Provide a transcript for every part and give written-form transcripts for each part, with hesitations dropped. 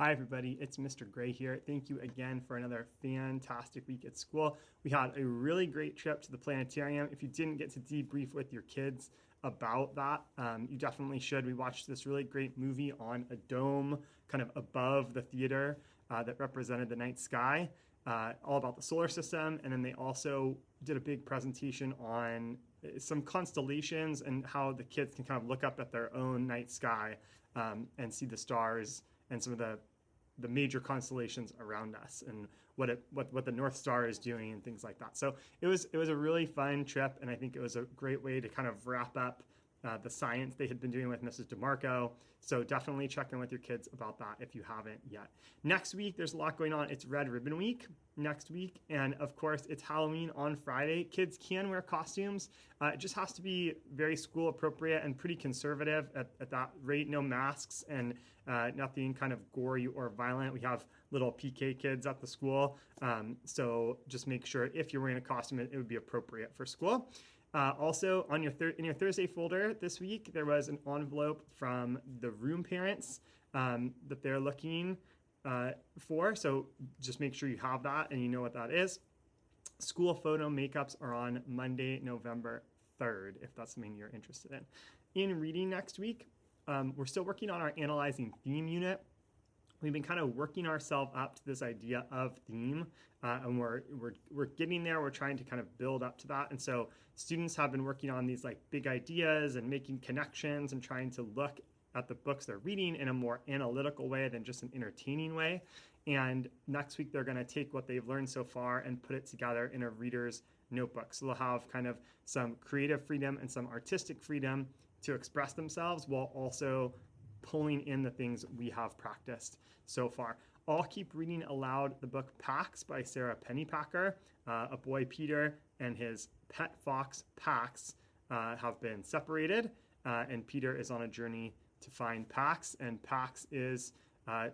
Hi, everybody. It's Mr. Gray here. Thank you again for another fantastic week at school. We had a really great trip to the planetarium. If you didn't get to debrief with your kids about that, you definitely should. We watched this really great movie on a dome kind of above the theater that represented the night sky, all about the solar system. And then they also did a big presentation on some constellations and how the kids can kind of look up at their own night sky and see the stars and some of the major constellations around us and what the North Star is doing and things like that. So it was a really fun trip, and I think it was a great way to kind of wrap up the science they had been doing with Mrs. DeMarco. So definitely check in with your kids about that if you haven't yet. Next week, there's a lot going on. It's Red Ribbon Week next week. And of course, it's Halloween on Friday. Kids can wear costumes. It just has to be very school appropriate and pretty conservative at that rate. No masks and nothing kind of gory or violent. We have little PK kids at the school. So just make sure if you're wearing a costume, it would be appropriate for school. Also, on in your Thursday folder this week, there was an envelope from the room parents that they're looking for. So just make sure you have that and you know what that is. School photo makeups are on Monday, November 3rd, if that's something you're interested in. In reading next week, we're still working on our analyzing theme unit. We've been kind of working ourselves up to this idea of theme, and we're getting there. We're trying to kind of build up to that, and so students have been working on these like big ideas and making connections and trying to look at the books they're reading in a more analytical way than just an entertaining way. And next week they're going to take what they've learned so far and put it together in a reader's notebook. So they'll have kind of some creative freedom and some artistic freedom to express themselves while also pulling in the things we have practiced so far. I'll keep reading aloud the book Pax by Sarah Pennypacker. A boy, Peter, and his pet fox, Pax, have been separated, and Peter is on a journey to find Pax, and Pax is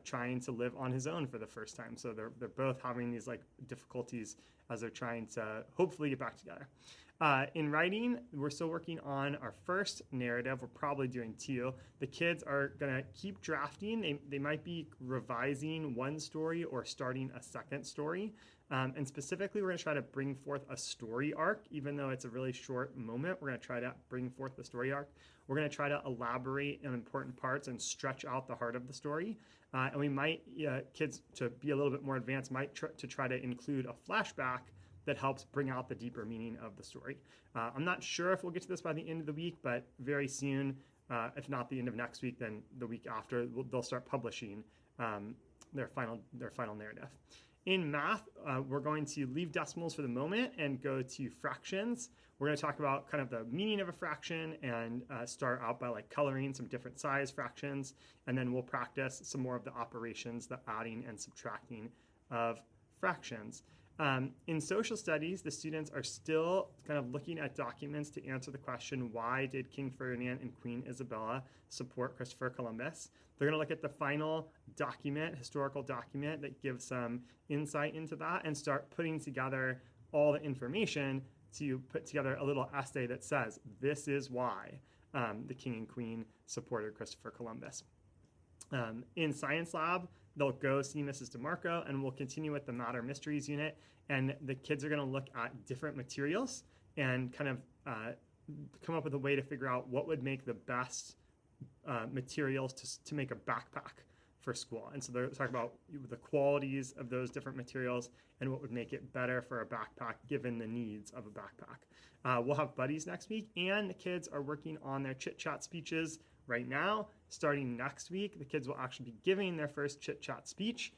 trying to live on his own for the first time. So they're both having these like difficulties as they're trying to hopefully get back together. In writing, we're still working on our first narrative. We're probably doing two. The kids are going to keep drafting. They might be revising one story or starting a second story. And specifically, we're going to try to bring forth a story arc. Even though it's a really short moment, we're going to try to bring forth the story arc. We're going to try to elaborate on important parts and stretch out the heart of the story. And we might, kids to be a little bit more advanced, might try to include a flashback that helps bring out the deeper meaning of the story. I'm not sure if we'll get to this by the end of the week, but very soon, if not the end of next week, then the week after, they'll start publishing their final narrative. In math, we're going to leave decimals for the moment and go to fractions. We're going to talk about kind of the meaning of a fraction and start out by like coloring some different size fractions, and then we'll practice some more of the operations, the adding and subtracting of fractions. In social studies, the students are still kind of looking at documents to answer the question, why did King Ferdinand and Queen Isabella support Christopher Columbus? They're going to look at the final document, historical document that gives some insight into that and start putting together all the information to put together a little essay that says, this is why the King and Queen supported Christopher Columbus. In science lab, they'll go see Mrs. DeMarco, and we'll continue with the Matter Mysteries unit. And the kids are going to look at different materials and kind of come up with a way to figure out what would make the best materials to make a backpack for school. And so they're talking about the qualities of those different materials and what would make it better for a backpack given the needs of a backpack. We'll have buddies next week, and the kids are working on their chit-chat speeches right now. Starting next week, the kids will actually be giving their first chit-chat speech.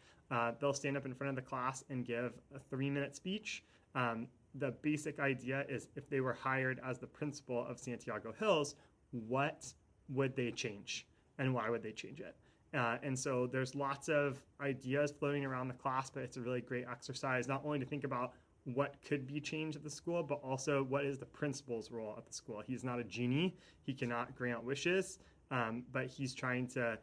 They'll stand up in front of the class and give a 3-minute speech. The basic idea is if they were hired as the principal of Santiago Hills, what would they change and why would they change it? And so there's lots of ideas floating around the class, but it's a really great exercise, not only to think about what could be changed at the school, but also what is the principal's role at the school. He's not a genie. He cannot grant wishes, but he's trying to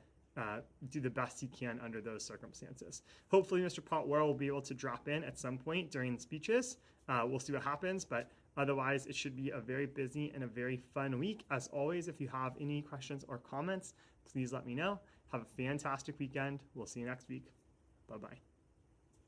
do the best he can under those circumstances. Hopefully, Mr. Potwell will be able to drop in at some point during speeches. We'll see what happens, but otherwise, it should be a very busy and a very fun week. As always, if you have any questions or comments, please let me know. Have a fantastic weekend. We'll see you next week. Bye-bye.